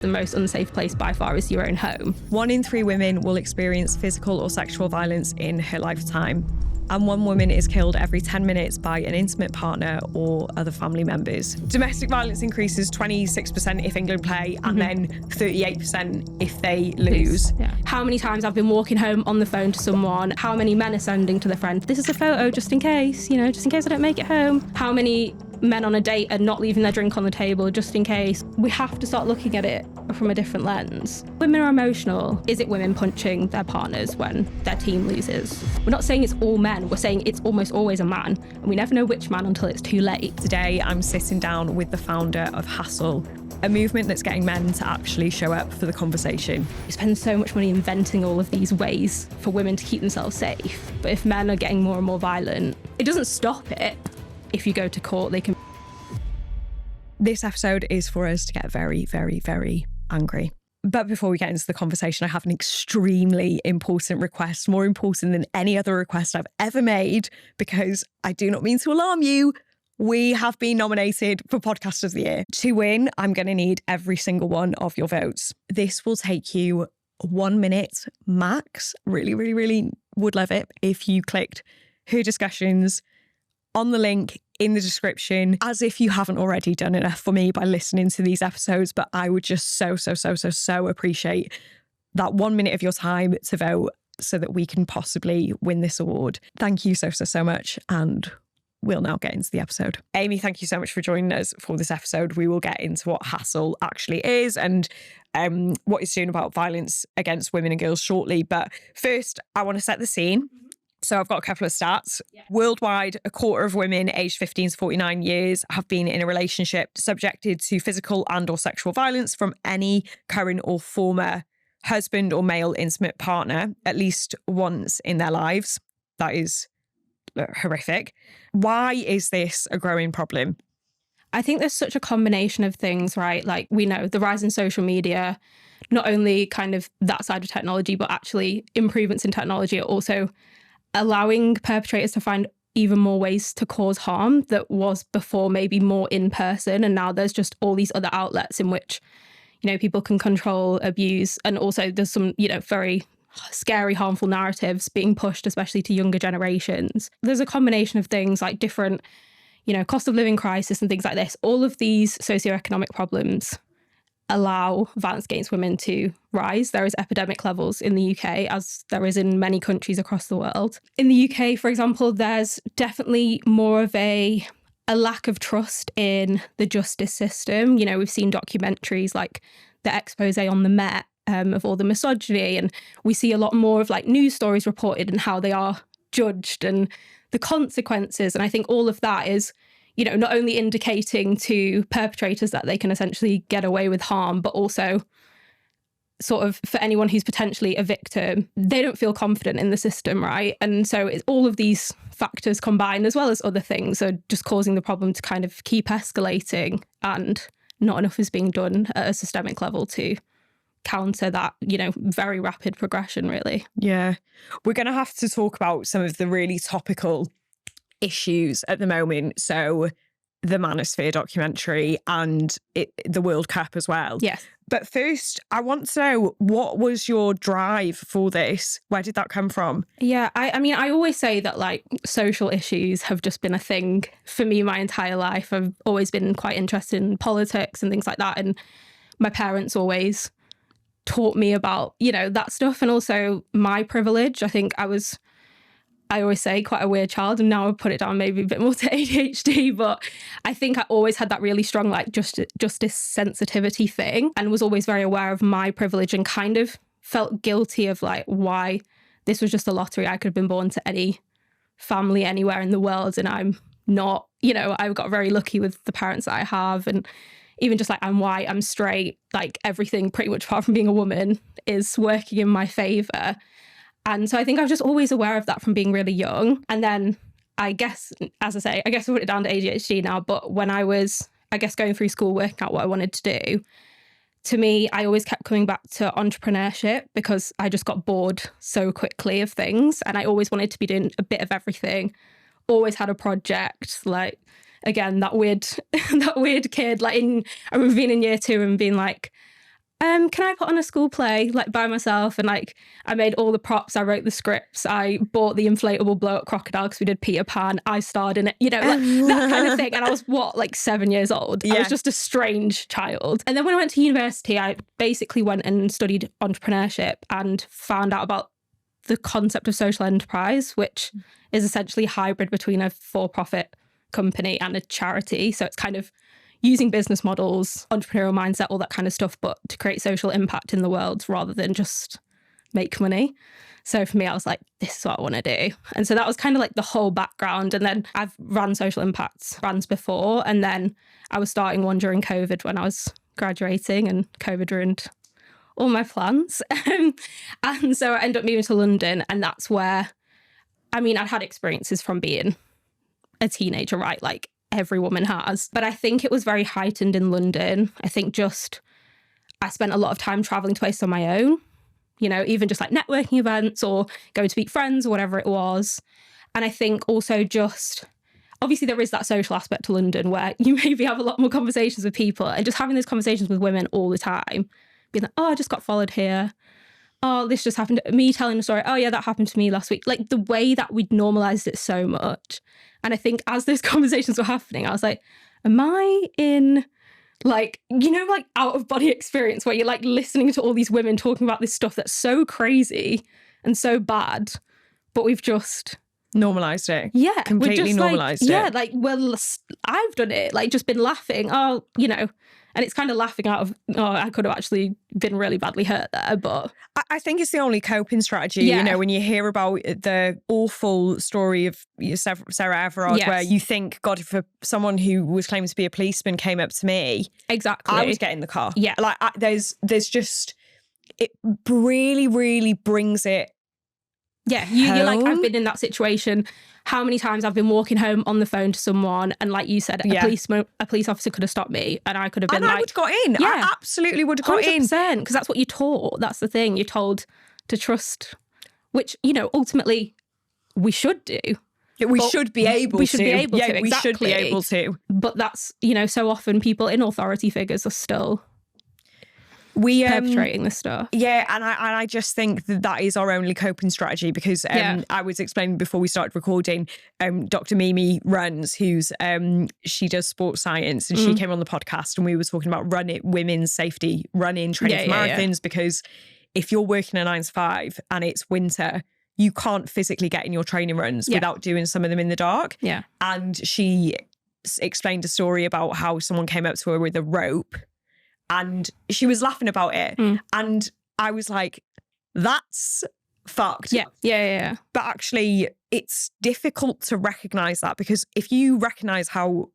The most unsafe place by far is your own home. 1 in 3 women will experience physical or sexual violence in her lifetime. And 1 woman is killed every 10 minutes by an intimate partner or other family members. Domestic violence increases 26% if England play, and then 38% if they lose. Yeah. How many times I've been walking home on the phone to someone, how many men are sending to their friend, this is a photo just in case, just in case I don't make it home. How many men on a date are not leaving their drink on the table just in case. We have to start looking at it from a different lens. Women are emotional. Is it women punching their partners when their team loses? We're not saying it's all men, we're saying it's almost always a man, and we never know which man until it's too late. Today, I'm sitting down with the founder of HASSL, a movement that's getting men to actually show up for the conversation. We spend so much money inventing all of these ways for women to keep themselves safe, but if men are getting more and more violent, it doesn't stop it. If you go to court, they can... This episode is for us to get very, very, very angry. But before we get into the conversation, I have an extremely important request, more important than any other request I've ever made, because I do not mean to alarm you. We have been nominated for Podcast of the Year. To win, I'm going to need every single one of your votes. This will take you 1 minute max. Really, really, really would love it if you clicked Her Discussions on the link in the description, as if you haven't already done enough for me by listening to these episodes. But I would just so appreciate that 1 minute of your time to vote so that we can possibly win this award. Thank you so much. And we'll now get into the episode. Amy, thank you so much for joining us for this episode. We will get into what HASSL actually is and what it's doing about violence against women and girls shortly. But first, I want to set the scene. So I've got a couple of stats. Yeah. Worldwide, a quarter of women aged 15 to 49 years have been in a relationship subjected to physical and or sexual violence from any current or former husband or male intimate partner at least once in their lives. That is horrific. Why is this a growing problem? I think there's such a combination of things, right? Like, we know the rise in social media, not only kind of that side of technology, but actually improvements in technology are also allowing perpetrators to find even more ways to cause harm that was before maybe more in person. And now there's just all these other outlets in which, people can control, abuse. And also there's some, very scary, harmful narratives being pushed, especially to younger generations. There's a combination of things like different, cost of living crisis and things like this. All of these socioeconomic problems allow violence against women to rise. There is epidemic levels in the UK, as there is in many countries across the world. In the UK, for example, there's definitely more of a lack of trust in the justice system. We've seen documentaries like the expose on the Met of all the misogyny, and we see a lot more of news stories reported and how they are judged and the consequences. And I think all of that is not only indicating to perpetrators that they can essentially get away with harm, but also sort of for anyone who's potentially a victim, they don't feel confident in the system, right? And so it's all of these factors combined, as well as other things, are just causing the problem to kind of keep escalating, and not enough is being done at a systemic level to counter that, very rapid progression, really. Yeah. We're going to have to talk about some of the really topical issues at the moment. So the Manosphere documentary and the World Cup as well. Yes. But first, I want to know, what was your drive for this? Where did that come from? Yeah, I always say that social issues have just been a thing for me my entire life. I've always been quite interested in politics and things like that. And my parents always taught me about, that stuff, and also my privilege. I think I always say quite a weird child, and now I put it down maybe a bit more to ADHD, but I think I always had that really strong justice sensitivity thing, and was always very aware of my privilege, and kind of felt guilty of why this was just a lottery. I could have been born to any family anywhere in the world, and I'm not. I got very lucky with the parents that I have, and even just I'm white, I'm straight, everything pretty much apart from being a woman is working in my favour. And so I think I was just always aware of that from being really young. And then I guess, as I say, I put it down to ADHD now, but when I was, going through school, working out what I wanted to do, to me, I always kept coming back to entrepreneurship because I just got bored so quickly of things. And I always wanted to be doing a bit of everything, always had a project, again, that weird kid, I remember being in year 2 and being can I put on a school play like by myself? And like I made all the props, I wrote the scripts, I bought the inflatable blow up crocodile because we did Peter Pan, I starred in it, you know, like that kind of thing. And I was like 7 years old. I was just a strange child. And then when I went to university, I basically went and studied entrepreneurship and found out about the concept of social enterprise, which is essentially a hybrid between a for-profit company and a charity. So it's kind of using business models, entrepreneurial mindset, all that kind of stuff, but to create social impact in the world rather than just make money. So for me, I was like, this is what I want to do. And so that was kind of like the whole background. And then I've run social impacts brands before. And then I was starting one during COVID when I was graduating, and COVID ruined all my plans. And so I ended up moving to London. And that's where, I mean, I'd had experiences from being a teenager, right? Like every woman has. But I think it was very heightened in London. I think just I spent a lot of time traveling to places on my own, you know, even just like networking events or going to meet friends or whatever it was. And I think also just, obviously there is that social aspect to London where you maybe have a lot more conversations with people, and just having those conversations with women all the time, being like, oh, I just got followed here. Oh, this just happened. Me telling a story. Oh, yeah, that happened to me last week. Like the way that we'd normalized it so much. And I think as those conversations were happening, I was like, am I in like, you know, like out of body experience where you're like listening to all these women talking about this stuff that's so crazy and so bad, but we've just normalized it. Yeah. Completely normalized it. Yeah. Like, well, I've done it. Like just been laughing. Oh, you know, and it's kind of laughing out of, oh, I could have actually been really badly hurt there. But I think it's the only coping strategy, you know, when you hear about the awful story of Sarah Everard, where you think, God, if someone who was claiming to be a policeman came up to me, exactly, I would get in the car. Yeah. Like there's just, it really, really brings it. Yeah, you're like, I've been in that situation. How many times I've been walking home on the phone to someone, and like you said, a police officer could have stopped me, and I could have been I would have got in. Yeah, I absolutely would have got in. 100%, because that's what you're taught. That's the thing. You're told to trust, which, you know, ultimately we should do. We should be able to. We should be able to, exactly. We should be able to. But that's, you know, so often people in authority figures are still perpetrating this stuff. Yeah, and I just think that is our only coping strategy, because I was explaining before we started recording, Dr. Mimi Runs, who's she does sports science, and she came on the podcast, and we were talking about women's safety, training for marathons, because if you're working a 9 to 5 and it's winter, you can't physically get in your training runs without doing some of them in the dark. Yeah. And she explained a story about how someone came up to her with a rope, and she was laughing about it. And I was like, that's fucked. Yeah. But actually, it's difficult to recognise that, because if you recognise how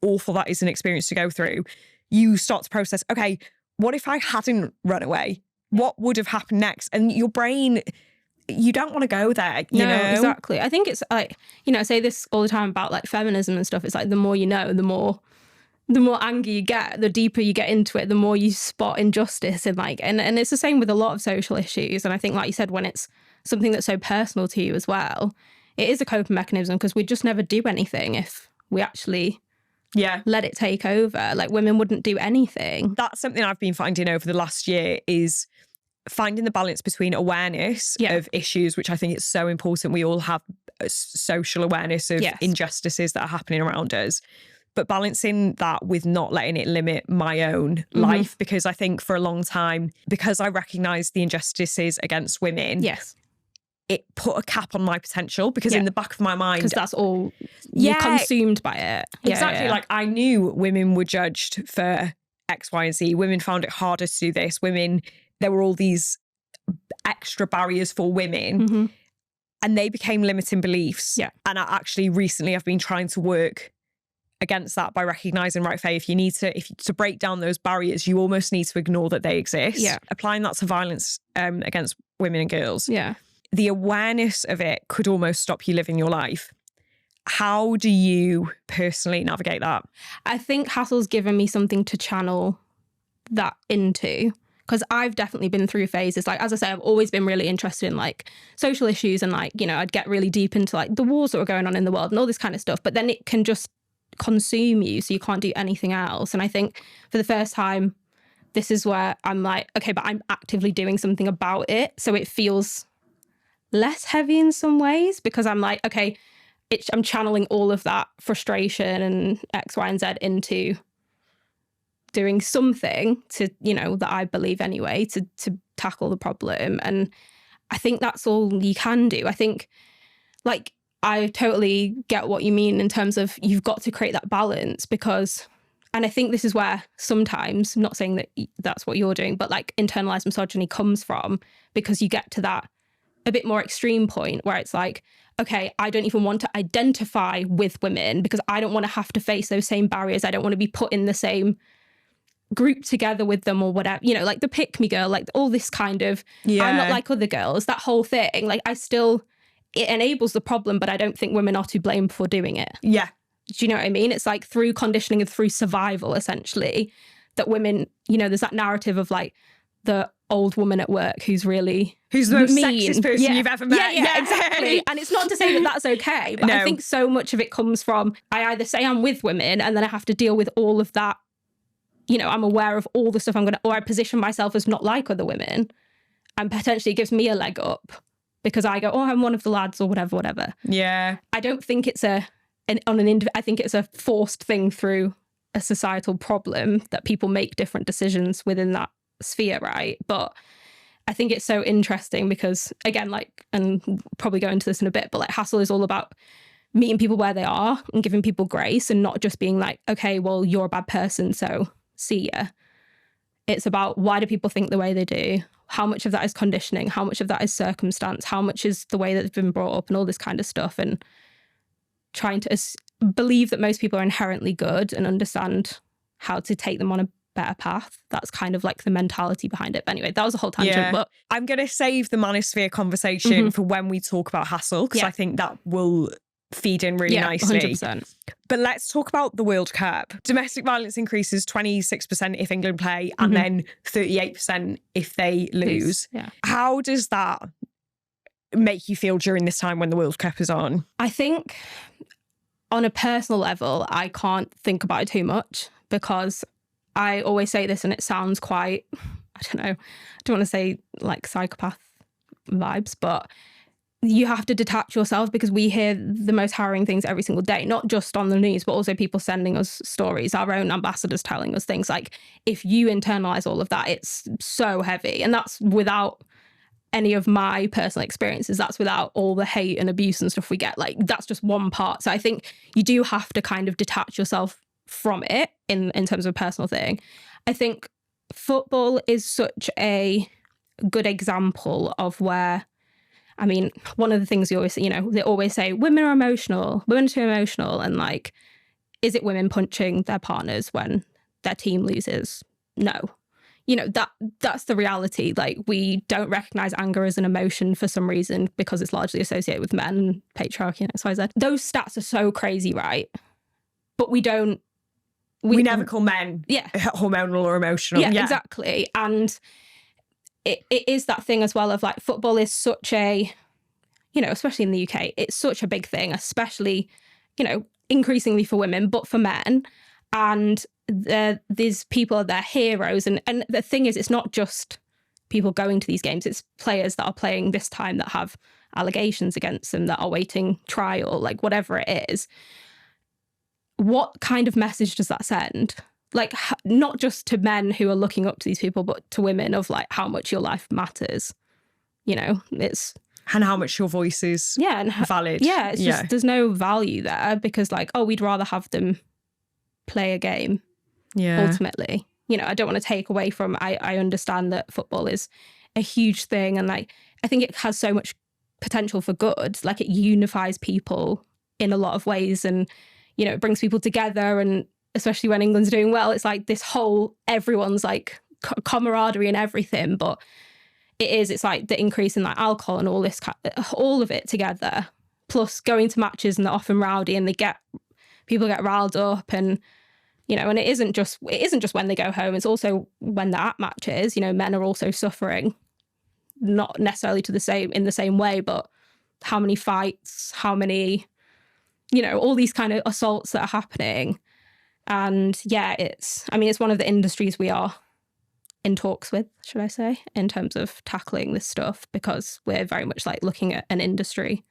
awful that is an experience to go through, you start to process, okay, what if I hadn't run away? What would have happened next? And your brain, you don't want to go there, you know? Exactly. I think it's like, you know, I say this all the time about like feminism and stuff. It's like the more you know, the more angry you get, the deeper you get into it, the more you spot injustice and like, and it's the same with a lot of social issues. And I think, like you said, when it's something that's so personal to you as well, it is a coping mechanism, because we just never do anything if we actually let it take over. Like women wouldn't do anything. That's something I've been finding over the last year, is finding the balance between awareness of issues, which I think is so important. We all have a social awareness of injustices that are happening around us, but balancing that with not letting it limit my own life. Because I think for a long time, because I recognised the injustices against women, it put a cap on my potential, because in the back of my mind, because that's all you're consumed by it. Exactly. Like I knew women were judged for X, Y, and Z. Women found it harder to do this. Women, there were all these extra barriers for women, and they became limiting beliefs. And actually recently I've been trying to work against that by recognising, right, Faye, if you need to break down those barriers, you almost need to ignore that they exist. Applying that to violence against women and girls. The awareness of it could almost stop you living your life. How do you personally navigate that? I think HASSL's given me something to channel that into, because I've definitely been through phases. Like, as I say, I've always been really interested in like social issues, and like, you know, I'd get really deep into like the wars that were going on in the world and all this kind of stuff. But then it can just consume you, so you can't do anything else. And I think for the first time this is where I'm like, okay, but I'm actively doing something about it. So it feels less heavy in some ways, because I'm like, okay, I'm channeling all of that frustration and X, Y, and Z into doing something to, that I believe anyway, to tackle the problem. And I think that's all you can do. I think, like, I totally get what you mean in terms of you've got to create that balance, because, and I think this is where sometimes, not saying that that's what you're doing, but like internalized misogyny comes from, because you get to that a bit more extreme point where it's like, okay, I don't even want to identify with women because I don't want to have to face those same barriers. I don't want to be put in the same group together with them or whatever, like the pick me girl, like all this kind of, I'm not like other girls, that whole thing. Like it enables the problem, but I don't think women are to blame for doing it. Yeah. Do you know what I mean? It's like through conditioning and through survival, essentially, that women, there's that narrative of like the old woman at work who's the most mean. Sexist person you've ever met. Yeah, exactly. And it's not to say that that's okay, but I think so much of it comes from, I either say I'm with women and then I have to deal with all of that. I'm aware of all the stuff or I position myself as not like other women, and potentially it gives me a leg up because I go, oh, I'm one of the lads or whatever. Yeah. I don't think it's I think it's a forced thing through a societal problem that people make different decisions within that sphere, right? But I think it's so interesting because, again, like, and we'll probably go into this in a bit, but like HASSL is all about meeting people where they are and giving people grace, and not just being like, okay, well, you're a bad person, so see ya. It's about, why do people think the way they do? How much of that is conditioning? How much of that is circumstance? How much is the way that they've been brought up and all this kind of stuff? And trying to believe that most people are inherently good and understand how to take them on a better path. That's kind of like the mentality behind it. But anyway, that was a whole tangent. Yeah. But I'm going to save the Manosphere conversation for when we talk about HASSL, because I think that will feed in really nicely. 100%. But let's talk about the World Cup. Domestic violence increases 26% if England play, and then 38% if they lose. Yeah. How does that make you feel during this time when the World Cup is on? I think on a personal level, I can't think about it too much, because I always say this and it sounds quite, I don't want to say like psychopath vibes, but you have to detach yourself, because we hear the most harrowing things every single day, not just on the news, but also people sending us stories, our own ambassadors telling us things. Like, if you internalize all of that, it's so heavy. And that's without any of my personal experiences. That's without all the hate and abuse and stuff we get. Like, that's just one part. So I think you do have to kind of detach yourself from it in terms of a personal thing. I think football is such a good example of where, I mean, one of the things you always, they always say women are too emotional. And like, is it women punching their partners when their team loses? No. That's the reality. Like, we don't recognize anger as an emotion for some reason, because it's largely associated with men and patriarchy and XYZ. Those stats are so crazy, right? But we never call men hormonal or emotional. Yeah, exactly. And it is that thing as well of like, football is such a, especially in the UK, it's such a big thing, especially, increasingly for women, but for men. And these people are their heroes. And the thing is, it's not just people going to these games, it's players that are playing this time that have allegations against them, that are waiting trial, like whatever it is. What kind of message does that send? Like, not just to men who are looking up to these people, but to women, of like how much your life matters. And how much your voice is valid. Yeah, it's just, there's no value there, because like, oh, we'd rather have them play a game. Yeah. Ultimately, I don't want to take away from, I understand that football is a huge thing. And like, I think it has so much potential for good. Like, it unifies people in a lot of ways, and, it brings people together. And especially when England's doing well, it's like this whole, everyone's like camaraderie and everything. But it's like the increase in like alcohol and all this, all of it together, plus going to matches and they're often rowdy and people get riled up, and, and it isn't just when they go home, it's also when they're at matches. Men are also suffering, not necessarily in the same way, but how many fights, how many, all these kind of assaults that are happening. And yeah, it's one of the industries we are in talks with, should I say, in terms of tackling this stuff, because we're very much like looking at an industry,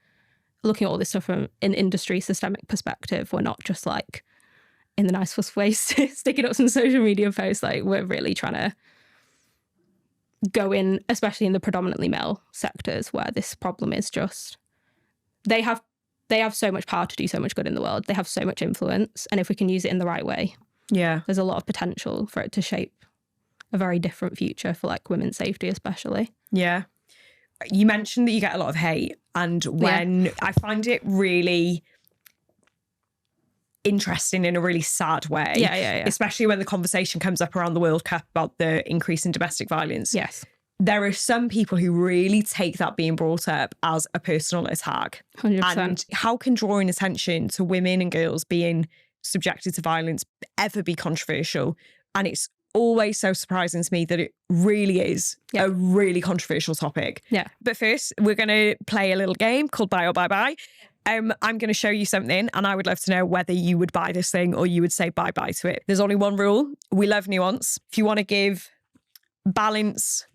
looking at all this stuff from an industry systemic perspective. We're not just like in the nicest way sticking up some social media posts. Like, we're really trying to go in, especially in the predominantly male sectors where this problem is just, they have so much power to do so much good in the world. They have so much influence. And if we can use it in the right way, there's a lot of potential for it to shape a very different future for like women's safety, especially. Yeah. You mentioned that you get a lot of hate, and when I find it really interesting in a really sad way, especially when the conversation comes up around the World Cup about the increase in domestic violence. Yes. There are some people who really take that being brought up as a personal attack. 100%. And how can drawing attention to women and girls being subjected to violence ever be controversial? And it's always so surprising to me that it really is a really controversial topic. Yeah. But first, we're going to play a little game called Buy or Bye Bye. I'm going to show you something, and I would love to know whether you would buy this thing or you would say bye-bye to it. There's only one rule. We love nuance. If you want to give balance,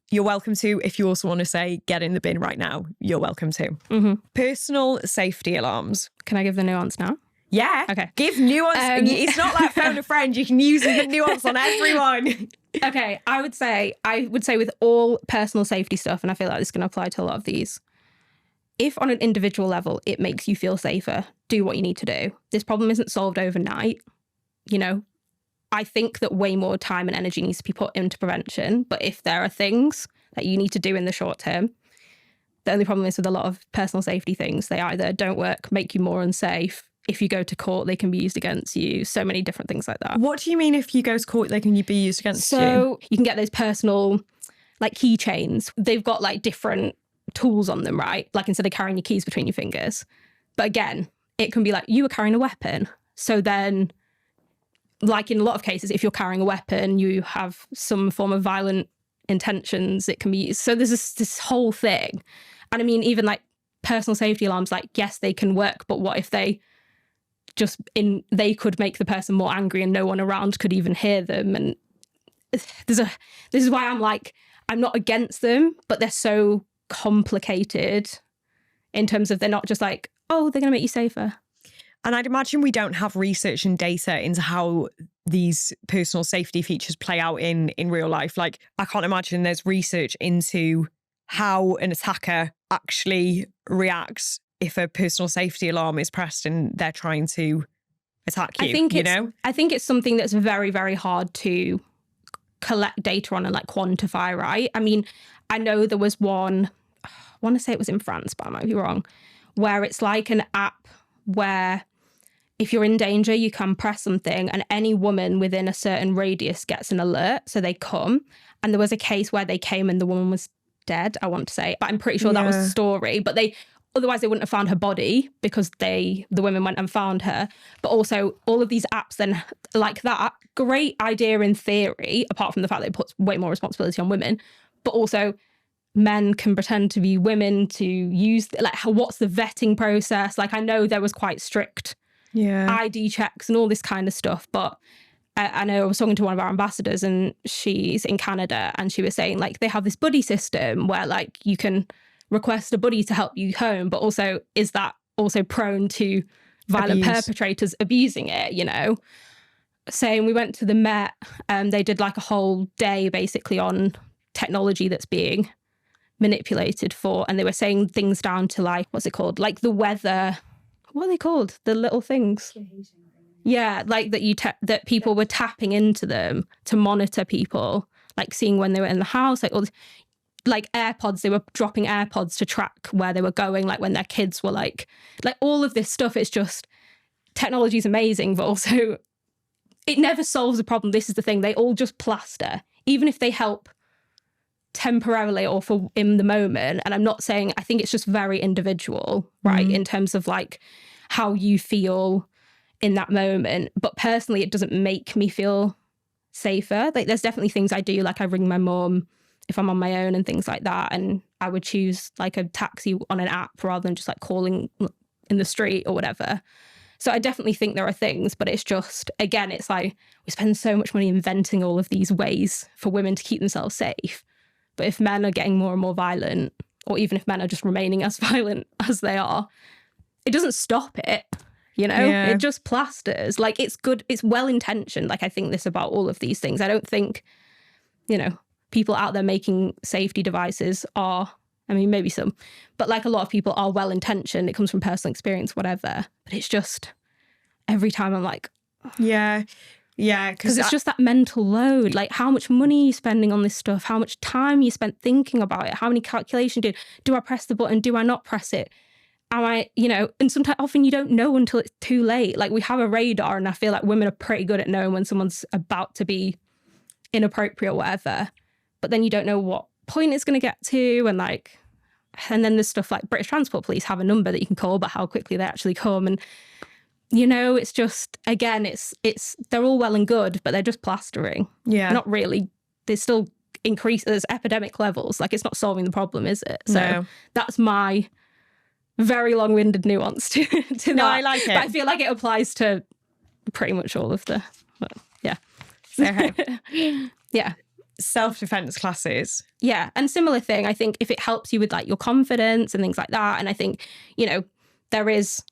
you're welcome to. If you also want to say get in the bin right now, you're welcome to. Mm-hmm. Personal safety alarms. Can I give the nuance now? Yeah. Okay. Give nuance. It's not like phone a friend. You can use the nuance on everyone. Okay. I would say with all personal safety stuff, and I feel like this is going to apply to a lot of these, if on an individual level it makes you feel safer, do what you need to do. This problem isn't solved overnight. You know, I think that way more time and energy needs to be put into prevention. But if there are things that you need to do in the short term, the only problem is with a lot of personal safety things, they either don't work, make you more unsafe. If you go to court, they can be used against you. So many different things like that. What do you mean if you go to court, they can be used against you? So you can get those personal like keychains. They've got like different tools on them, right? Like instead of carrying your keys between your fingers. But again, it can be like you were carrying a weapon. So then, like in a lot of cases, if you're carrying a weapon, you have some form of violent intentions, it can be used. So there's this whole thing. And I mean, even like personal safety alarms, like, yes, they can work, but what if they could make the person more angry and no one around could even hear them? And this is why I'm like, I'm not against them, but they're so complicated in terms of they're not just like, oh, they're going to make you safer. And I'd imagine we don't have research and data into how these personal safety features play out in real life. Like, I can't imagine there's research into how an attacker actually reacts if a personal safety alarm is pressed and they're trying to attack you. I think it's something that's very, very hard to collect data on and like quantify, right? I mean, I know there was one, I want to say it was in France, but I might be wrong, where it's like an app where if you're in danger, you can press something and any woman within a certain radius gets an alert. So they come. And there was a case where they came and the woman was dead, I want to say. But I'm pretty sure that was the story. But otherwise they wouldn't have found her body because the women went and found her. But also all of these apps then like that, great idea in theory, apart from the fact that it puts way more responsibility on women. But also men can pretend to be women to use, like, what's the vetting process? Like, I know there was quite strict ID checks and all this kind of stuff. But I know I was talking to one of our ambassadors and she's in Canada and she was saying like they have this buddy system where like you can request a buddy to help you home, but also is that also prone to violent perpetrators abusing it, you know? Saying we went to the Met and they did like a whole day basically on technology that's being manipulated for, and they were saying things down to like, what's it called? Like the weather, what are they called? The little things. Yeah, like that that people were tapping into them to monitor people, like seeing when they were in the house, like all this, like AirPods, they were dropping AirPods to track where they were going, like when their kids were like all of this stuff. It's just, technology is amazing, but also it never solves a problem. This is the thing, they all just plaster, even if they help temporarily or for in the moment. And I'm not saying, I think it's just very individual, right, in terms of like how you feel in that moment. But personally, it doesn't make me feel safer. Like there's definitely things I do, like I ring my mum if I'm on my own and things like that, and I would choose like a taxi on an app rather than just like calling in the street or whatever. So I definitely think there are things, but it's just, again, it's like we spend so much money inventing all of these ways for women to keep themselves safe. But if men are getting more and more violent, or even if men are just remaining as violent as they are, it doesn't stop it, you know? Yeah. It just plasters. Like, it's good, it's well-intentioned. Like, I think this about all of these things. I don't think, you know, people out there making safety devices are, I mean, maybe some, but like a lot of people are well-intentioned. It comes from personal experience, whatever. But it's just, every time I'm like... Yeah. Because it's just that mental load. Like, how much money are you spending on this stuff? How much time you spent thinking about it? How many calculations do I press the button? Do I not press it? Am I, you know, and sometimes often you don't know until it's too late. Like, we have a radar, and I feel like women are pretty good at knowing when someone's about to be inappropriate or whatever. But then you don't know what point it's going to get to. And then there's stuff like British Transport Police have a number that you can call, but how quickly they actually come. And, you know, it's just, again, it's they're all well and good, but they're just plastering. Yeah. Not really. There's still there's epidemic levels. Like, it's not solving the problem, is it? So that's my very long-winded nuance to that. No, I like it. But I feel like it applies to pretty much all of the, yeah. Yeah. Self-defense classes. Yeah. And similar thing, I think if it helps you with like your confidence and things like that. And I think, you know, there is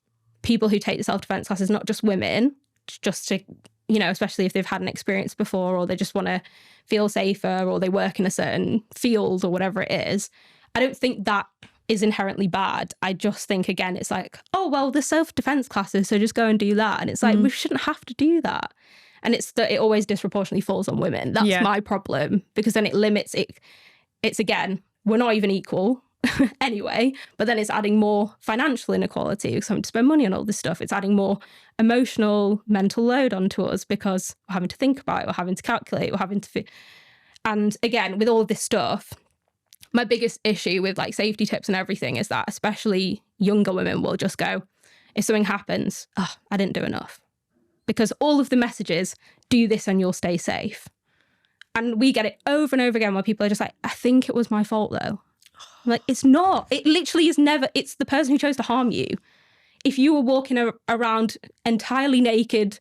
people who take the self-defense classes, not just women, just to, you know, especially if they've had an experience before, or they just want to feel safer, or they work in a certain field or whatever it is. I don't think that is inherently bad. I just think, again, it's like, oh, well, the self-defense classes, so just go and do that. And it's like, we shouldn't have to do that. And it's that it always disproportionately falls on women. That's my problem, because then it limits it. It's, again, we're not even equal anyway, but then it's adding more financial inequality because having to spend money on all this stuff. It's adding more emotional, mental load onto us because we're having to think about it, we're having to calculate, we're having to... And again, with all of this stuff, my biggest issue with like safety tips and everything is that especially younger women will just go, if something happens, oh, I didn't do enough. Because all of the messages, do this and you'll stay safe. And we get it over and over again where people are just like, I think it was my fault though. I'm like, it's not. It literally is never. It's the person who chose to harm you. If you were walking around entirely naked,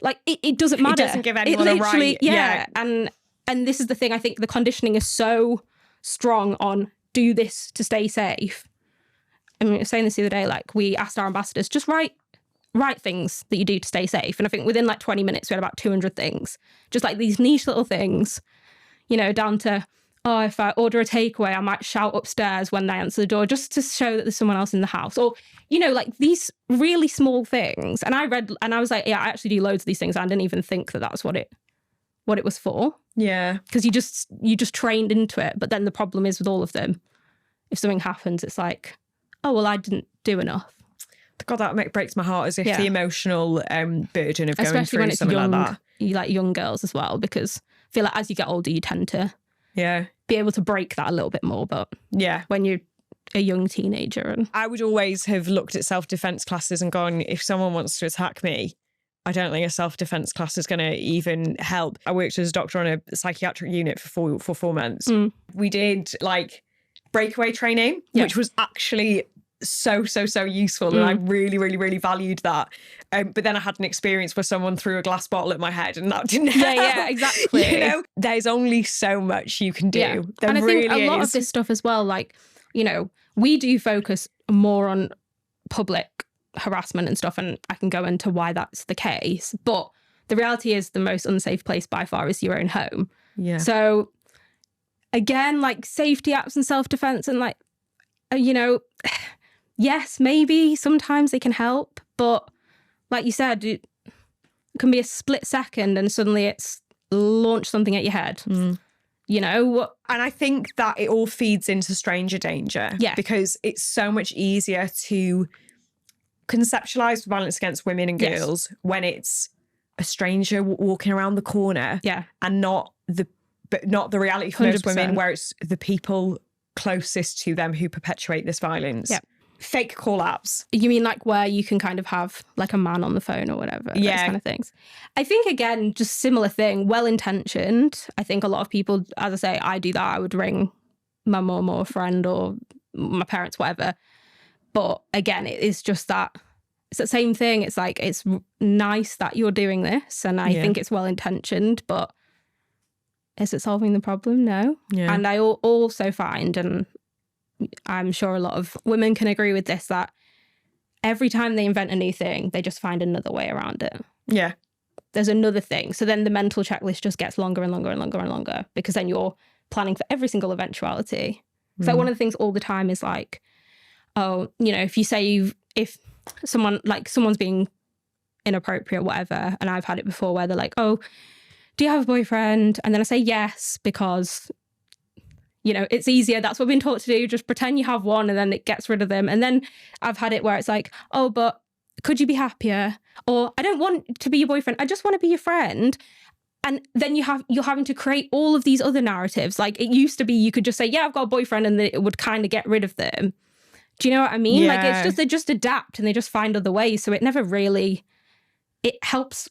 like it doesn't matter. It doesn't give anyone a right. Yeah. And this is the thing. I think the conditioning is so strong on do this to stay safe. I mean, I was saying this the other day, like we asked our ambassadors, just write things that you do to stay safe. And I think within like 20 minutes, we had about 200 things, just like these niche little things, you know, down to, oh, if I order a takeaway, I might shout upstairs when I answer the door just to show that there's someone else in the house. Or, you know, like these really small things. And I read and I was like, yeah, I actually do loads of these things. I didn't even think that that's what it was for. Yeah. Because you just trained into it. But then the problem is with all of them, if something happens, it's like, oh, well, I didn't do enough. God, that breaks my heart, as if the emotional burden of going especially through when it's something young, like that. You like young girls as well, because I feel like as you get older, you tend to be able to break that a little bit more. But when you're a young teenager. And I would always have looked at self-defense classes and gone, if someone wants to attack me, I don't think a self-defense class is going to even help. I worked as a doctor on a psychiatric unit for 4 months. We did like breakaway training, which was actually so useful, and I really valued that. But then I had an experience where someone threw a glass bottle at my head, and that didn't help. Yeah, exactly. You know, there's only so much you can do. Yeah. And I think a lot of this stuff as well, like, you know, we do focus more on public harassment and stuff, and I can go into why that's the case. But the reality is the most unsafe place by far is your own home. Yeah. So again, like safety apps and self-defense and like, you know, yes, maybe sometimes they can help, but like you said, it can be a split second and suddenly it's launched something at your head. You know? And I think that it all feeds into stranger danger. Yeah. Because it's so much easier to conceptualise violence against women and girls when it's a stranger walking around the corner. Yeah. And not the reality for most 100%. women, where it's the people closest to them who perpetuate this violence. Yeah. Fake call apps. You mean like where you can kind of have like a man on the phone or whatever, those kind of things. I think, again, just similar thing, well-intentioned. I think a lot of people, as I say, I do that. I would ring my mum or a friend or my parents, whatever. But again, it is just that it's the same thing. It's like, it's nice that you're doing this, and I think it's well intentioned, but is it solving the problem? No. Yeah. And I also find, and I'm sure a lot of women can agree with this, that every time they invent a new thing, they just find another way around it. Yeah. There's another thing. So then the mental checklist just gets longer and longer and longer and longer, because then you're planning for every single eventuality. So one of the things all the time is like, oh, you know, if you say if someone's being inappropriate, whatever, and I've had it before where they're like, oh, do you have a boyfriend? And then I say yes, because, you know, it's easier. That's what we've been taught to do. Just pretend you have one, and then it gets rid of them. And then I've had it where it's like, oh, but could you be happier? Or I don't want to be your boyfriend. I just want to be your friend. And then you're having to create all of these other narratives. Like, it used to be you could just say, yeah, I've got a boyfriend, and it would kind of get rid of them. Do you know what I mean? Yeah. Like, it's just, they just adapt and they just find other ways. So it never really, it helps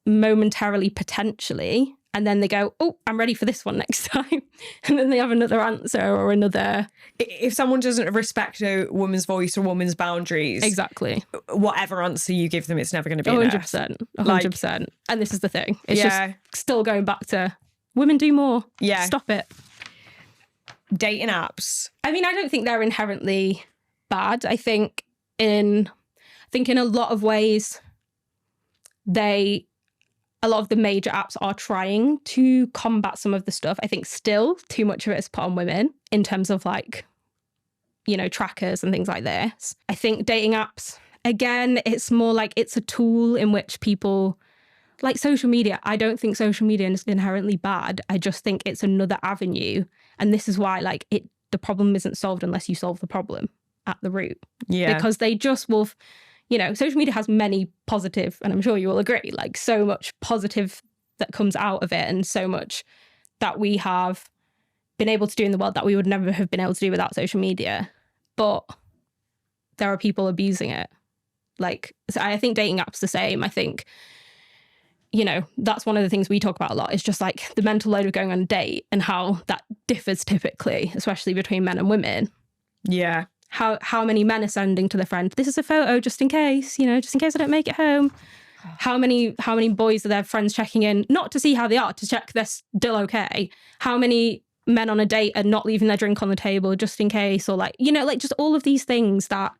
momentarily, potentially. And then they go, oh, I'm ready for this one next time. And then they have another answer or another. If someone doesn't respect a woman's voice or woman's boundaries, Exactly. whatever answer you give them, it's never going to be 100%. 100%. And this is the thing. It's just still going back to women do more. Yeah. Stop it. Dating apps. I mean, I don't think they're inherently bad. I think in a lot of ways, a lot of the major apps are trying to combat some of the stuff. I think still too much of it is put on women in terms of, like, you know, trackers and things like this. I think dating apps, again, it's more like it's a tool in which people, like social media. I don't think social media is inherently bad. I just think it's another avenue. And this is why, like, the problem isn't solved unless you solve the problem at the root. Yeah. Because they just will, you know, social media has many positive, and I'm sure you will agree, like so much positive that comes out of it, and so much that we have been able to do in the world that we would never have been able to do without social media. But there are people abusing it. Like, so I think dating apps the same. I think, you know, that's one of the things we talk about a lot. It's just like the mental load of going on a date and how that differs typically, especially between men and women. Yeah. How many men are sending to their friend, this is a photo just in case, you know, just in case I don't make it home. How many boys are their friends checking in, not to see how they are, to check they're still okay? How many men on a date are not leaving their drink on the table just in case? Or, like, you know, like just all of these things that,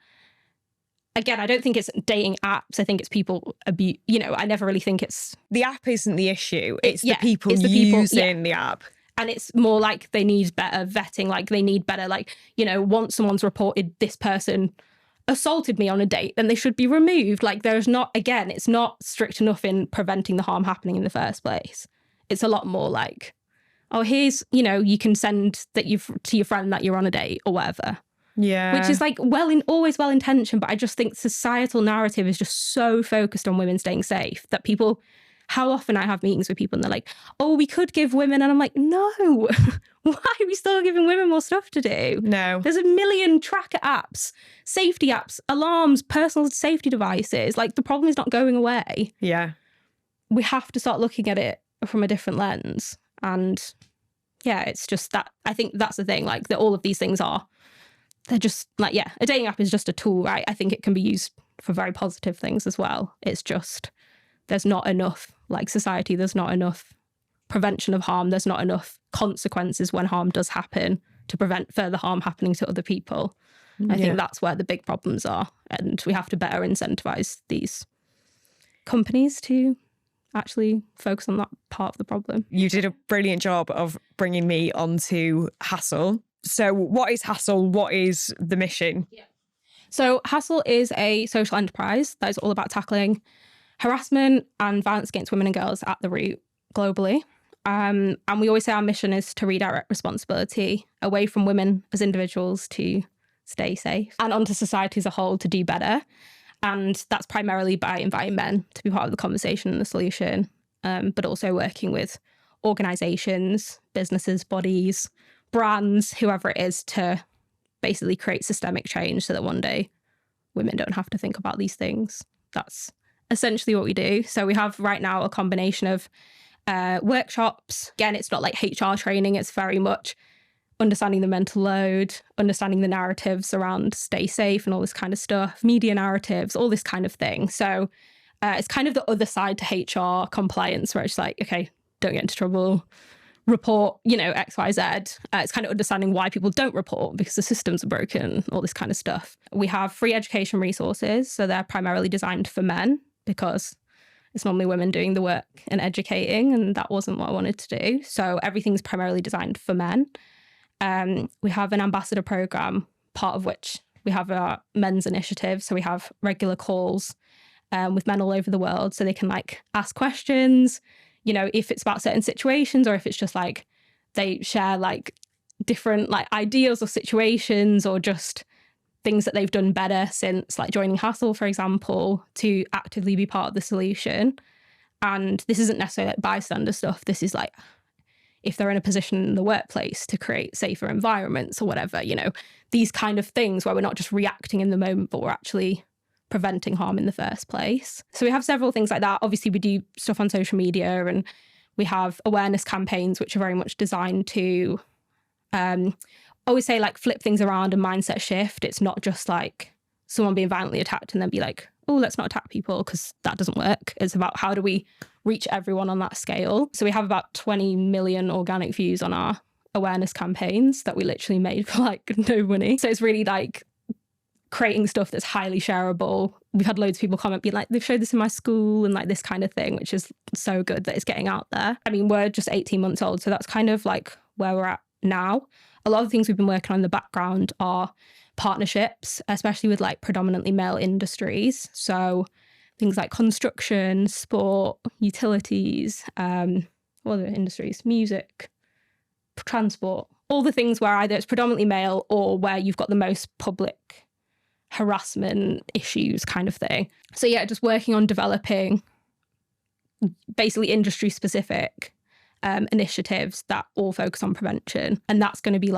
again, I don't think it's dating apps. I think it's people abuse, you know, I never really think it's... The app isn't the issue. It's the people it's the using the app. And it's more like they need better vetting, like they need better, like, you know, once someone's reported this person assaulted me on a date, then they should be removed. Like, there's not, again, it's not strict enough in preventing the harm happening in the first place. It's a lot more like, oh, here's, you know, you can send that to your friend that you're on a date or whatever. Yeah. Which is like always well intentioned, but I just think societal narrative is just so focused on women staying safe that people... How often I have meetings with people and they're like, oh, we could give women. And I'm like, no, why are we still giving women more stuff to do? No. There's a million tracker apps, safety apps, alarms, personal safety devices. Like, the problem is not going away. Yeah. We have to start looking at it from a different lens. And yeah, it's just that, I think that's the thing, like, that all of these things they're just like, yeah, a dating app is just a tool, right? I think it can be used for very positive things as well. It's just... there's not enough, like society, there's not enough prevention of harm. There's not enough consequences when harm does happen to prevent further harm happening to other people. I think that's where the big problems are. And we have to better incentivize these companies to actually focus on that part of the problem. You did a brilliant job of bringing me onto HASSL. So what is HASSL? What is the mission? Yeah. So HASSL is a social enterprise that is all about tackling harassment and violence against women and girls at the root globally. And we always say our mission is to redirect responsibility away from women as individuals to stay safe and onto society as a whole to do better. And that's primarily by inviting men to be part of the conversation and the solution, but also working with organisations, businesses, bodies, brands, whoever it is, to basically create systemic change so that one day women don't have to think about these things. That's essentially what we do. So we have right now a combination of workshops. Again, it's not like HR training. It's very much understanding the mental load, understanding the narratives around stay safe and all this kind of stuff, media narratives, all this kind of thing. So it's kind of the other side to HR compliance, where it's like, okay, don't get into trouble, report, X, Y, Z. It's kind of understanding why people don't report because the systems are broken, all this kind of stuff. We have free education resources. So they're primarily designed for men because it's normally women doing the work and educating, and that wasn't what I wanted to do. So everything's primarily designed for men. We have an ambassador program, part of which we have our men's initiative. So we have regular calls with men all over the world so they can ask questions, if it's about certain situations or if it's just they share different ideas or situations or just things that they've done better since joining HASSL, for example, to actively be part of the solution. And this isn't necessarily bystander stuff. This is if they're in a position in the workplace to create safer environments or whatever, these kind of things where we're not just reacting in the moment, but we're actually preventing harm in the first place. So we have several things like that. Obviously, we do stuff on social media, and we have awareness campaigns, which are very much designed to always say flip things around and mindset shift. It's not just someone being violently attacked and then be oh, let's not attack people, because that doesn't work. It's about how do we reach everyone on that scale. So we have about 20 million organic views on our awareness campaigns that we literally made for no money. So it's really creating stuff that's highly shareable. We've had loads of people comment being they've showed this in my school and this kind of thing, which is so good that it's getting out there. I mean, we're just 18 months old, so that's kind of where we're at now. A lot of the things we've been working on in the background are partnerships, especially with predominantly male industries. So things like construction, sport, utilities, what other industries, music, transport, all the things where either it's predominantly male or where you've got the most public harassment issues kind of thing. So yeah, just working on developing basically industry specific initiatives that all focus on prevention. And that's going to be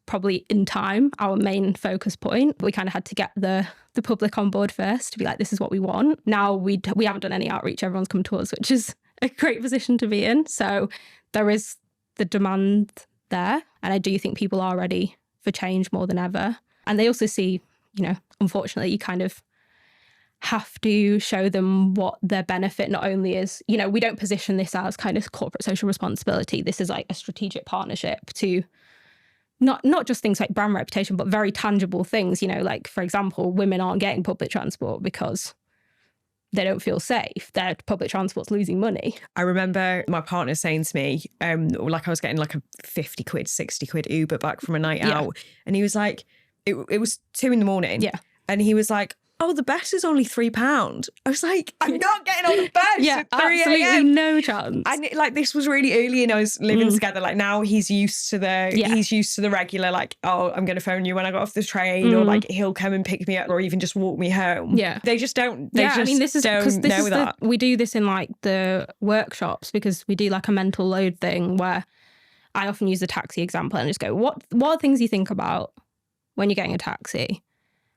probably in time our main focus point. We kind of had to get the public on board first to be this is what we want. Now we haven't done any outreach, everyone's come to us, which is a great position to be in. So there is the demand there, and I do think people are ready for change more than ever. And they also see, unfortunately, you kind of have to show them what their benefit not only is, we don't position this as kind of corporate social responsibility. This is a strategic partnership to not just things like brand reputation, but very tangible things, for example, women aren't getting public transport because they don't feel safe. Their public transport's losing money. I remember my partner saying to me, I was getting a 50 quid, 60 quid Uber back from a night out. And he was it was 2 a.m. Yeah. And he was oh, the bus is only £3. I was I'm not getting on the bus at 3 absolutely a.m. no chance. And this was really early, and I was living together. Now he's used to the regular, oh, I'm going to phone you when I got off the train, or he'll come and pick me up, or even just walk me home. Yeah. They just don't. We do this in the workshops because we do a mental load thing where I often use the taxi example and just go, what are things you think about when you're getting a taxi?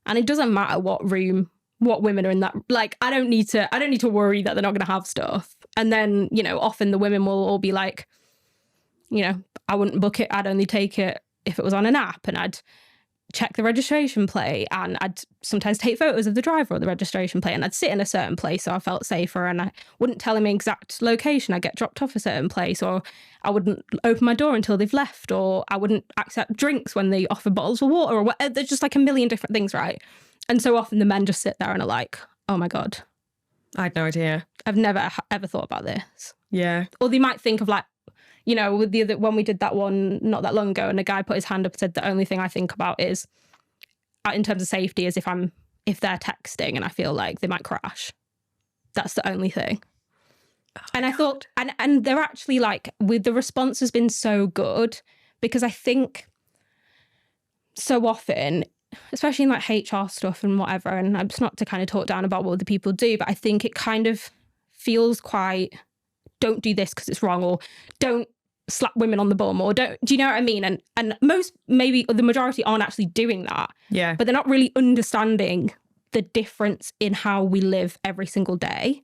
And it doesn't matter what room, what women are in that. I don't need to worry that they're not going to have stuff. And then, often the women will all be I wouldn't book it. I'd only take it if it was on an app, and I'd check the registration plate, and I'd sometimes take photos of the driver or the registration plate, and I'd sit in a certain place so I felt safer, and I wouldn't tell them exact location. I'd get dropped off a certain place, or I wouldn't open my door until they've left, or I wouldn't accept drinks when they offer bottles of water, or whatever. There's just a million different things, right? And so often the men just sit there and are oh my God. I had no idea. I've never ever thought about this. Yeah. Or they might think of with the other, when we did that one not that long ago, and a guy put his hand up and said, the only thing I think about is, in terms of safety, is if they're texting and I feel they might crash. That's the only thing. Oh, and I thought, and they're actually with the response has been so good, because I think so often, especially in HR stuff and whatever, and it's not to kind of talk down about what other people do, but I think it kind of feels quite, don't do this because it's wrong, or don't slap women on the bum, or do you know what I mean? And most, maybe the majority, aren't actually doing that. Yeah. But they're not really understanding the difference in how we live every single day.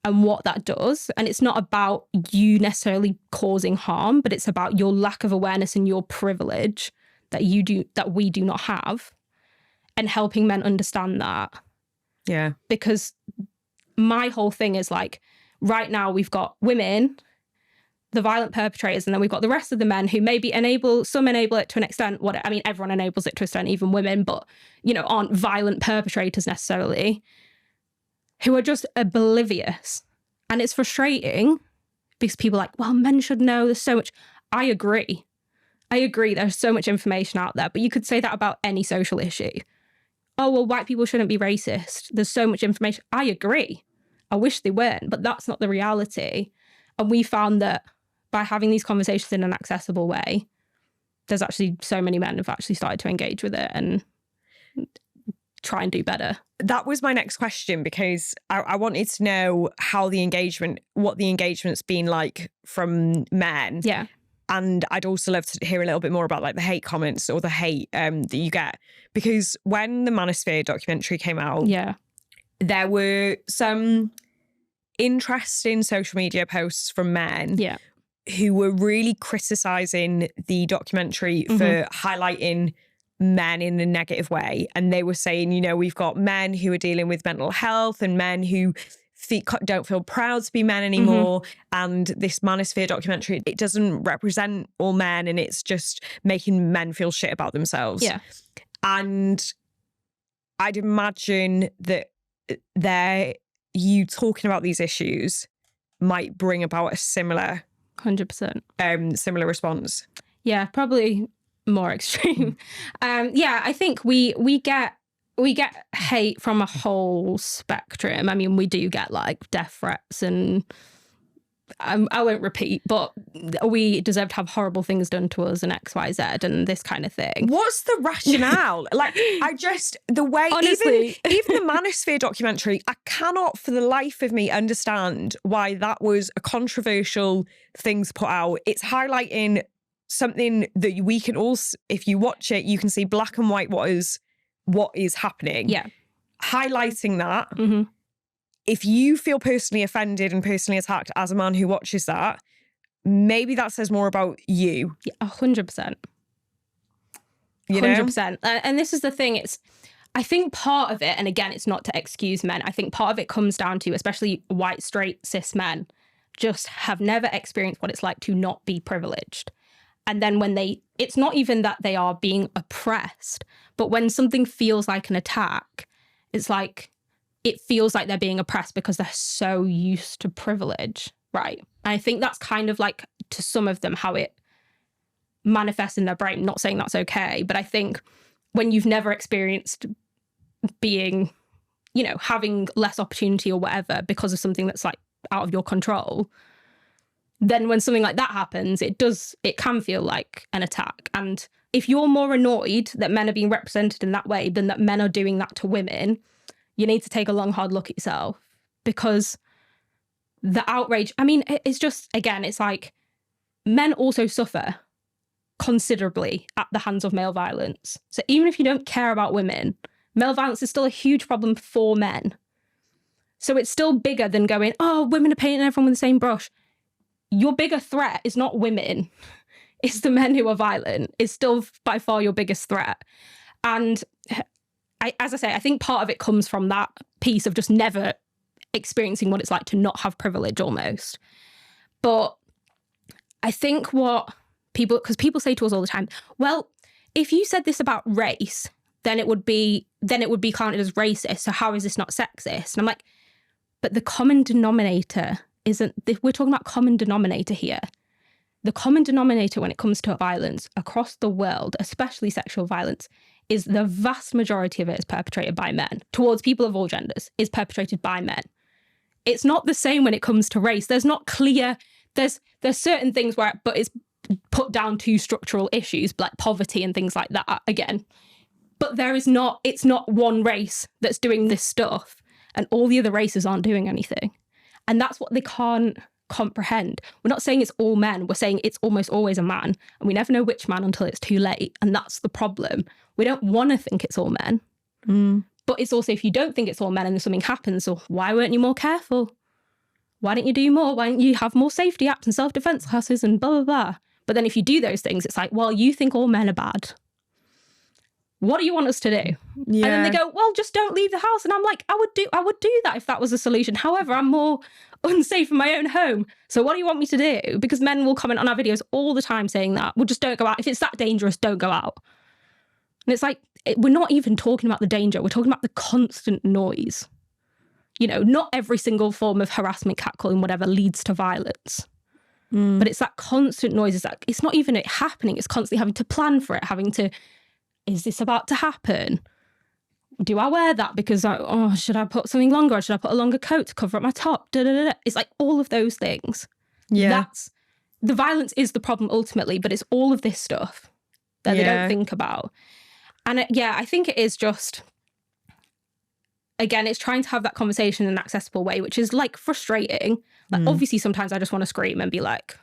and what that does. And it's not about you necessarily causing harm, but it's about your lack of awareness and your privilege that we do not have, and helping men understand that. Yeah. Because my whole thing is like, right now we've got women, the violent perpetrators, and then we've got the rest of the men who maybe some enable it to an extent. Everyone enables it to an extent, even women, but, aren't violent perpetrators necessarily, who are just oblivious. And it's frustrating because people are like, well, men should know, there's so much. I agree. There's so much information out there, but you could say that about any social issue. Oh, well, white people shouldn't be racist. There's so much information. I agree. I wish they weren't, but that's not the reality. And we found that by having these conversations in an accessible way, there's actually so many men have actually started to engage with it and try and do better. That was my next question, because I wanted to know what the engagement's been like from men. Yeah. And I'd also love to hear a little bit more about like the hate comments or the hate that you get. Because when the Manosphere documentary came out, there were some interesting social media posts from men who were really criticising the documentary for highlighting men in a negative way. And they were saying, we've got men who are dealing with mental health and men who don't feel proud to be men anymore. And this Manosphere documentary, it doesn't represent all men, and it's just making men feel shit about themselves. Yeah. And I'd imagine that you talking about these issues might bring about a similar 100% similar response. Yeah, probably more extreme. I think we get hate from a whole spectrum. I mean, we do get like death threats, and I won't repeat, but we deserve to have horrible things done to us and XYZ and this kind of thing. What's the rationale? Like, the way, honestly, even the Manosphere documentary, I cannot for the life of me understand why that was a controversial thing to put out. It's highlighting something that we can also, if you watch it, you can see black and white what is happening. Yeah. Highlighting that. If you feel personally offended and personally attacked as a man who watches that, maybe that says more about you. Yeah, 100%. 100%. And this is the thing, I think part of it, and again, it's not to excuse men, I think part of it comes down to, especially white, straight, cis men, just have never experienced what it's like to not be privileged. And then it's not even that they are being oppressed, but when something feels like an attack, it's like, it feels like they're being oppressed because they're so used to privilege, right? And I think that's kind of like, to some of them, how it manifests in their brain. Not saying that's okay, but I think when you've never experienced being, having less opportunity or whatever because of something that's like out of your control, then when something like that happens, it can feel like an attack. And if you're more annoyed that men are being represented in that way than that men are doing that to women, you need to take a long, hard look at yourself, because the outrage, I mean, it's just, again, it's like men also suffer considerably at the hands of male violence. So even if you don't care about women, male violence is still a huge problem for men. So it's still bigger than going, oh, women are painting everyone with the same brush. Your bigger threat is not women. It's the men who are violent. It's still by far your biggest threat. And as I say, I think part of it comes from that piece of just never experiencing what it's like to not have privilege almost. But I think because people say to us all the time, well, if you said this about race, then it would be counted as racist. So how is this not sexist? And I'm like, but the common denominator we're talking about common denominator here. The common denominator when it comes to violence across the world, especially sexual violence, is the vast majority of it is perpetrated by men. Towards people of all genders, is perpetrated by men. It's not the same when it comes to race. There's not clear, there's certain things but it's put down to structural issues like poverty and things like that again. But it's not one race that's doing this stuff and all the other races aren't doing anything. And that's what they can't comprehend. We're not saying it's all men. We're saying it's almost always a man. And we never know which man until it's too late. And that's the problem. We don't want to think it's all men. But it's also, if you don't think it's all men and something happens, so why weren't you more careful? Why don't you do more? Why don't you have more safety apps and self-defense classes and blah, blah, blah. But then if you do those things, it's like, well, you think all men are bad. What do you want us to do? Yeah. And then they go, well, just don't leave the house. And I'm like, I would do that if that was a solution. However, I'm more unsafe in my own home. So what do you want me to do? Because men will comment on our videos all the time saying that, well, just don't go out. If it's that dangerous, don't go out. And it's like, we're not even talking about the danger. We're talking about the constant noise. You know, not every single form of harassment, catcalling, whatever, leads to violence. But it's that constant noise. It's not even it happening. It's constantly having to plan for it, having to, is this about to happen? Do I wear that because should I put something longer? Or should I put a longer coat to cover up my top? It's like all of those things. Yeah. The violence is the problem ultimately, but it's all of this stuff that they don't think about. And I think it is just, again, it's trying to have that conversation in an accessible way, which is like frustrating. Like obviously sometimes I just want to scream and be like,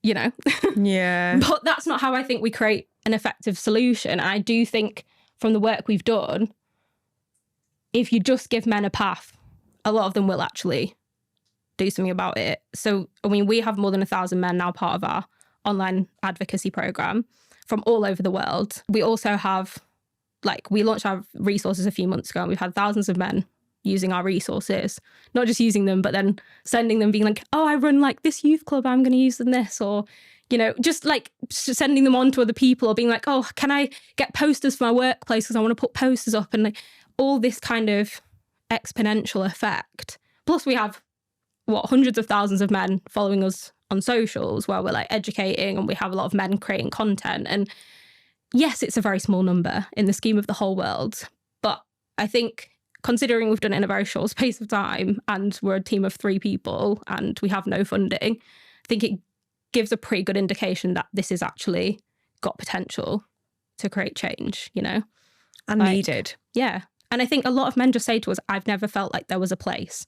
you know. Yeah. But that's not how I think we create an effective solution. And I do think from the work we've done, if you just give men a path, a lot of them will actually do something about it. So, I mean, we have more than 1,000 men now part of our online advocacy program from all over the world. We also have, like, we launched our resources a few months ago and we've had thousands of men using our resources, not just using them, but then sending them being like, oh, I run like this youth club, I'm going to use them this, or, you know, just like sending them on to other people or being like, oh, can I get posters for my workplace because I want to put posters up, and like all this kind of exponential effect. Plus we have, hundreds of thousands of men following us on socials where we're like educating, and we have a lot of men creating content. And yes, it's a very small number in the scheme of the whole world. But I think considering we've done it in a very short space of time and we're a team of 3 people and we have no funding, I think it gives a pretty good indication that this is actually got potential to create change, you know? And needed. Yeah. And I think a lot of men just say to us, I've never felt like there was a place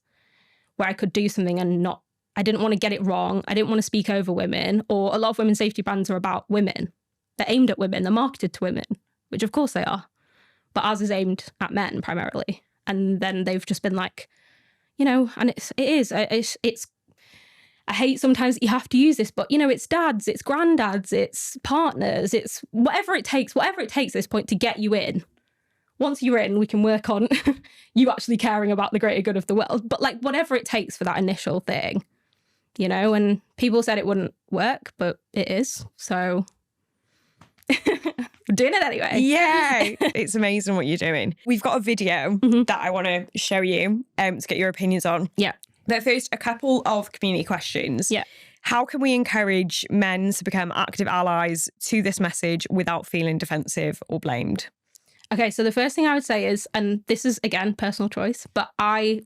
where I could do something and I didn't want to get it wrong. I didn't want to speak over women. Or a lot of women's safety brands are about women. They're aimed at women. They're marketed to women, which of course they are. But ours is aimed at men primarily. And then they've just been like, you know, and it is. I hate sometimes that you have to use this, but, you know, it's dads, it's granddads, it's partners, it's whatever it takes at this point to get you in. Once you're in, we can work on you actually caring about the greater good of the world. But like whatever it takes for that initial thing, you know, and people said it wouldn't work, but it is. So we're doing it anyway. Yeah, it's amazing what you're doing. We've got a video that I want to show you to get your opinions on. Yeah. But first, a couple of community questions. Yeah. How can we encourage men to become active allies to this message without feeling defensive or blamed? Okay, so the first thing I would say is, and this is, again, personal choice, but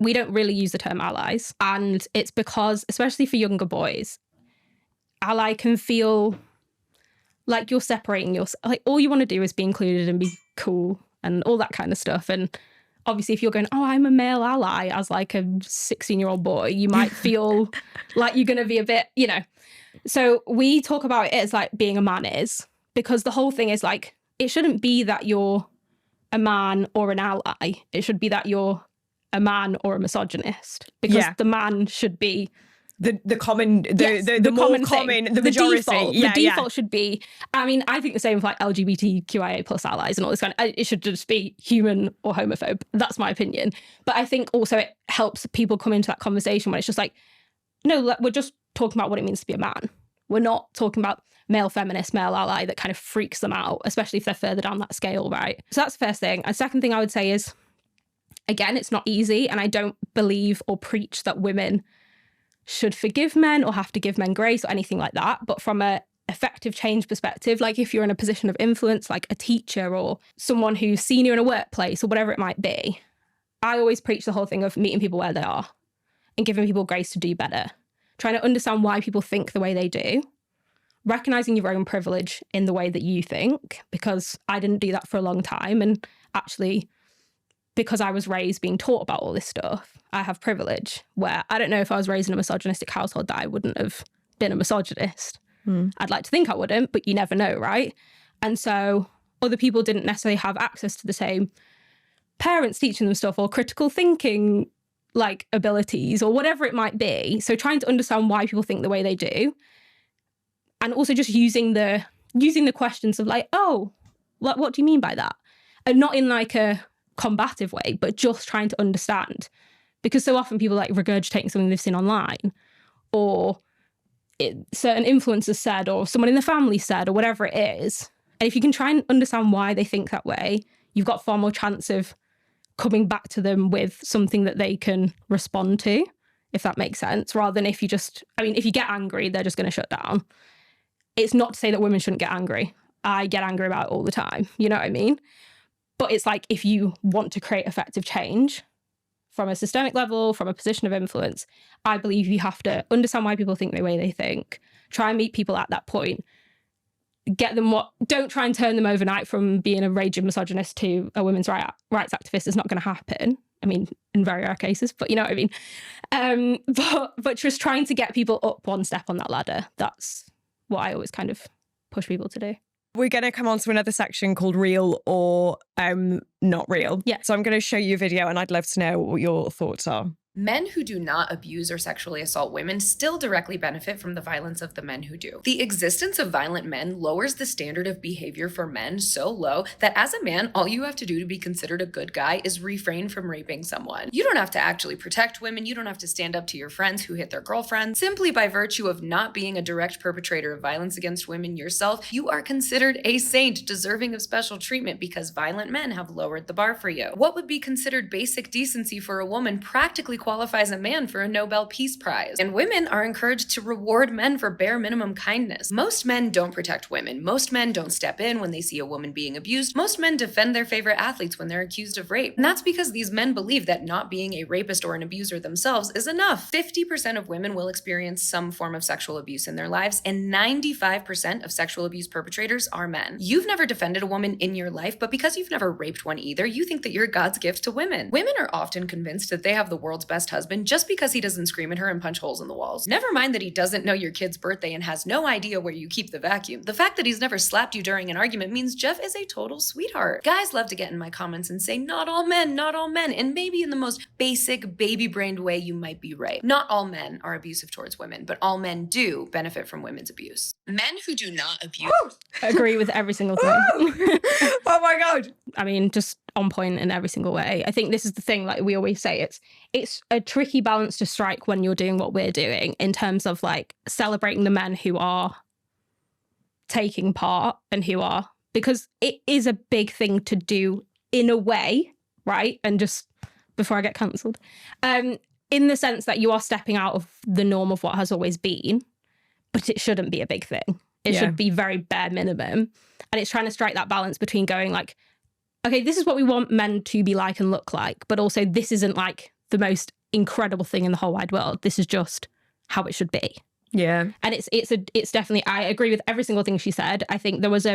we don't really use the term allies. And it's because, especially for younger boys, ally can feel like you're separating yourself. Like all you want to do is be included and be cool and all that kind of stuff. And obviously if you're going, oh, I'm a male ally as like a 16-year-old boy, you might feel like you're going to be a bit, you know. So we talk about it as like being a man is, because the whole thing is like, it shouldn't be that you're a man or an ally. It should be that you're a man or a misogynist, because the man should be the common, the more common, the majority. The default should be, I mean, I think the same with like LGBTQIA plus allies and all this kind of, it should just be human or homophobe. That's my opinion. But I think also it helps people come into that conversation when it's just like, no, we're just talking about what it means to be a man. We're not talking about male feminist, male ally that kind of freaks them out, especially if they're further down that scale, right? So that's the first thing. And second thing I would say is, again, it's not easy. And I don't believe or preach that women should forgive men or have to give men grace or anything like that. But from a effective change perspective, like if you're in a position of influence, like a teacher or someone who's senior in a workplace or whatever it might be, I always preach the whole thing of meeting people where they are and giving people grace to do better, trying to understand why people think the way they do, recognizing your own privilege in the way that you think, because I didn't do that for a long time. And actually, because I was raised being taught about all this stuff, I have privilege where I don't know if I was raised in a misogynistic household that I wouldn't have been a misogynist. I'd like to think I wouldn't, but you never know, right? And so other people didn't necessarily have access to the same parents teaching them stuff or critical thinking like abilities or whatever it might be. So trying to understand why people think the way they do, and also just using the questions of like, oh, what do you mean by that? And not in like a combative way, but just trying to understand. Because so often people like regurgitating something they've seen online, or certain influencers said, or someone in the family said, or whatever it is. And if you can try and understand why they think that way, you've got far more chance of coming back to them with something that they can respond to, if that makes sense, rather than if you get angry, they're just going to shut down. It's not to say that women shouldn't get angry. I get angry about it all the time. You know what I mean? But it's like, if you want to create effective change from a systemic level, from a position of influence, I believe you have to understand why people think the way they think, try and meet people at that point, get them don't try and turn them overnight from being a raging misogynist to a women's rights activist. It's not going to happen. I mean, in very rare cases, but you know what I mean? But just trying to get people up one step on that ladder. That's what I always kind of push people to do. We're going to come on to another section called real or not real. Yeah. So I'm going to show you a video and I'd love to know what your thoughts are. Men who do not abuse or sexually assault women still directly benefit from the violence of the men who do. The existence of violent men lowers the standard of behavior for men so low that as a man, all you have to do to be considered a good guy is refrain from raping someone. You don't have to actually protect women. You don't have to stand up to your friends who hit their girlfriends. Simply by virtue of not being a direct perpetrator of violence against women yourself, you are considered a saint deserving of special treatment because violent men have lowered the bar for you. What would be considered basic decency for a woman practically qualifies a man for a Nobel Peace Prize. And women are encouraged to reward men for bare minimum kindness. Most men don't protect women. Most men don't step in when they see a woman being abused. Most men defend their favorite athletes when they're accused of rape. And that's because these men believe that not being a rapist or an abuser themselves is enough. 50% of women will experience some form of sexual abuse in their lives, and 95% of sexual abuse perpetrators are men. You've never defended a woman in your life, but because you've never raped one either, you think that you're God's gift to women. Women are often convinced that they have the world's best husband just because he doesn't scream at her and punch holes in the walls. Never mind that he doesn't know your kid's birthday and has no idea where you keep the vacuum. The fact that he's never slapped you during an argument means Jeff is a total sweetheart. Guys love to get in my comments and say, not all men, and maybe in the most basic baby-brained way you might be right. Not all men are abusive towards women, but all men do benefit from women's abuse. Men who do not abuse... Agree with every single thing. Oh my God. I mean, just on point in every single way. I think this is the thing, like we always say, it's a tricky balance to strike when you're doing what we're doing in terms of like celebrating the men who are taking part and who are, because it is a big thing to do in a way, right? And just before I get cancelled, in the sense that you are stepping out of the norm of what has always been, but it shouldn't be a big thing. It should be very bare minimum. And it's trying to strike that balance between going like, okay, this is what we want men to be like and look like, but also this isn't like the most incredible thing in the whole wide world. This is just how it should be. Yeah. And it's definitely, I agree with every single thing she said. I think there was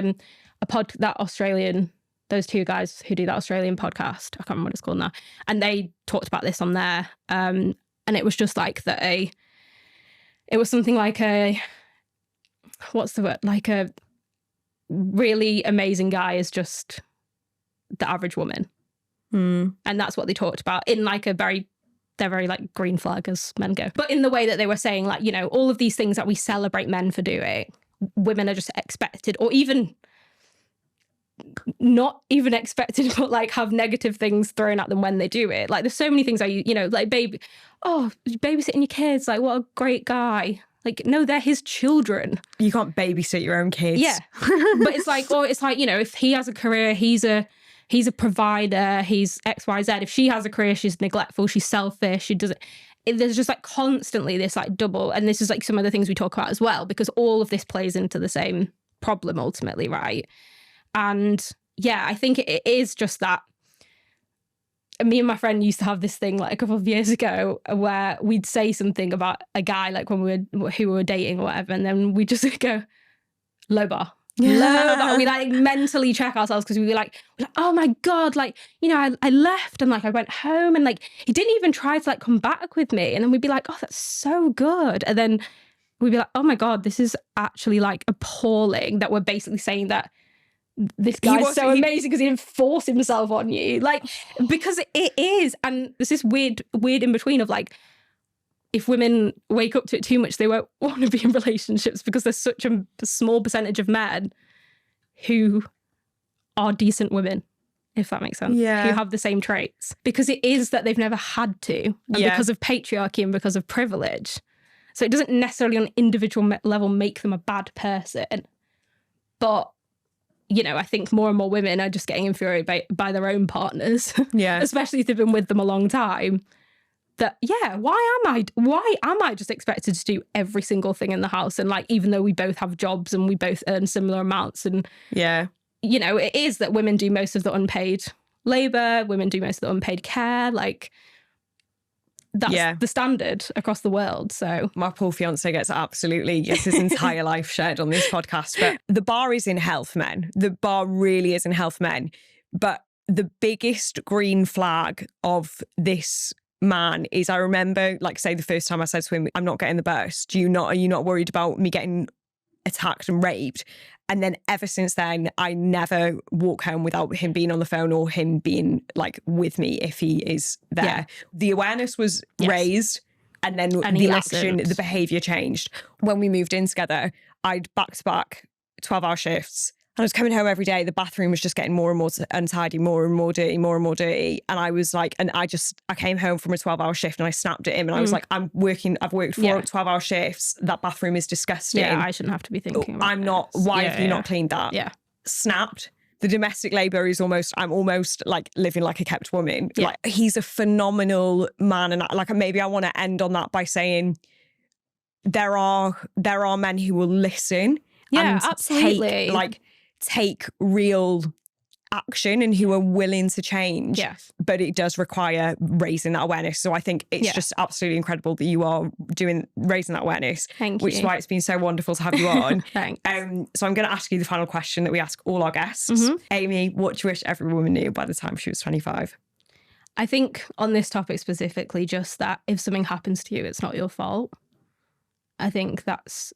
those two guys who do that Australian podcast, I can't remember what it's called now, and they talked about this on there. And it was just like it was something like what's the word? Like a really amazing guy is just the average woman. And that's what they talked about in like they're very like green flag as men go. But in the way that they were saying, like, you know, all of these things that we celebrate men for doing, women are just expected, or even not even expected, but like have negative things thrown at them when they do it. Like there's so many things like babysitting your kids, like what a great guy. Like, no, they're his children. You can't babysit your own kids. Yeah. But it's like, you know, if he has a career, he's a provider, he's XYZ. If she has a career, she's neglectful, she's selfish, she doesn't. There's just like constantly this like double. And this is like some of the things we talk about as well, because all of this plays into the same problem ultimately, right? And yeah, I think it is just that. Me and my friend used to have this thing like a couple of years ago where we'd say something about a guy like when who we were dating or whatever, and then we just go low bar. Low bar. We like mentally check ourselves because we're like, oh my God, like, you know, I left and like I went home and like he didn't even try to like come back with me, and then we'd be like, oh, that's so good, and then we'd be like, oh my God, this is actually like appalling that we're basically saying that this guy's so amazing because he didn't force himself on you. Like, because it is. And there's this weird in between of like, if women wake up to it too much, they won't want to be in relationships because there's such a small percentage of men who are decent women, if that makes sense, who have the same traits. Because it is that they've never had to, and because of patriarchy and because of privilege. So it doesn't necessarily on an individual level make them a bad person. But, you know, I think more and more women are just getting infuriated by their own partners, especially if they've been with them a long time. That, why am I just expected to do every single thing in the house? And like, even though we both have jobs and we both earn similar amounts, and you know, it is that women do most of the unpaid labour, women do most of the unpaid care, like that's the standard across the world. So my poor fiance gets absolutely his entire life shared on this podcast. But the bar is in hell for men. The bar really is in hell for men. But the biggest green flag of this man is, I remember, like, say the first time I said to him, I'm not getting the bus. Are you not worried about me getting attacked and raped? And then ever since then, I never walk home without him being on the phone or him being like with me if he is there. Yeah. The awareness was raised, and then the action, the behaviour changed. When we moved in together, I'd back-to-back 12-hour shifts. And I was coming home every day. The bathroom was just getting more and more untidy, more and more dirty, more and more dirty. And I was like, I came home from a 12-hour shift and I snapped at him and I was like, I've worked 12-hour shifts. That bathroom is disgusting. Yeah, I shouldn't have to be thinking about why have you not cleaned that? Yeah. Snapped. The domestic labour is I'm almost like living like a kept woman. Yeah. Like, he's a phenomenal man. And maybe I want to end on that by saying there are men who will listen. Yeah, absolutely. Take real action and who are willing to change. Yes. But it does require raising that awareness. So I think it's just absolutely incredible that you are raising that awareness. Thank you. Which is why it's been so wonderful to have you on. Thanks. So I'm going to ask you the final question that we ask all our guests. Mm-hmm. Amy, what do you wish every woman knew by the time she was 25? I think on this topic specifically, just that if something happens to you, it's not your fault. I think that's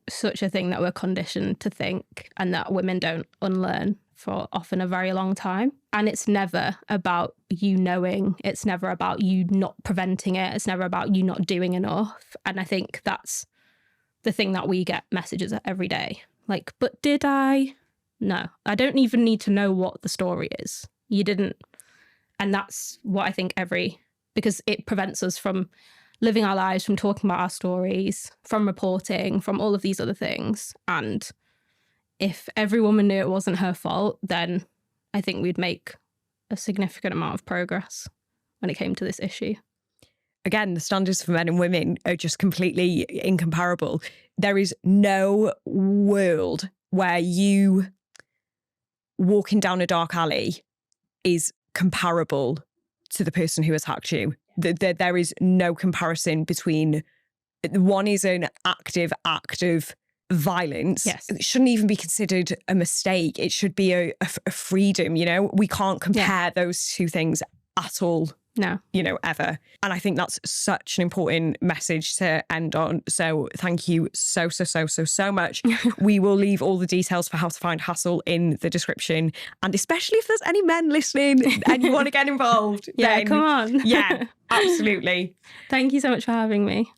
such a thing that we're conditioned to think, and that women don't unlearn for often a very long time. And it's never about you knowing, it's never about you not preventing it, it's never about you not doing enough. And I think that's the thing that we get messages every day. Like, but did I? No, I don't even need to know what the story is. You didn't. And that's what I think because it prevents us from living our lives, from talking about our stories, from reporting, from all of these other things. And if every woman knew it wasn't her fault, then I think we'd make a significant amount of progress when it came to this issue. Again, the standards for men and women are just completely incomparable. There is no world where you walking down a dark alley is comparable to the person who attacked you. There is no comparison between one is an active act of violence. Yes. It shouldn't even be considered a mistake. It should be a freedom, you know? We can't compare those two things at all. No. You know, ever. And I think that's such an important message to end on. So thank you so much. We will leave all the details for how to find HASSL in the description. And especially if there's any men listening and you want to get involved. Come on. Yeah, absolutely. Thank you so much for having me.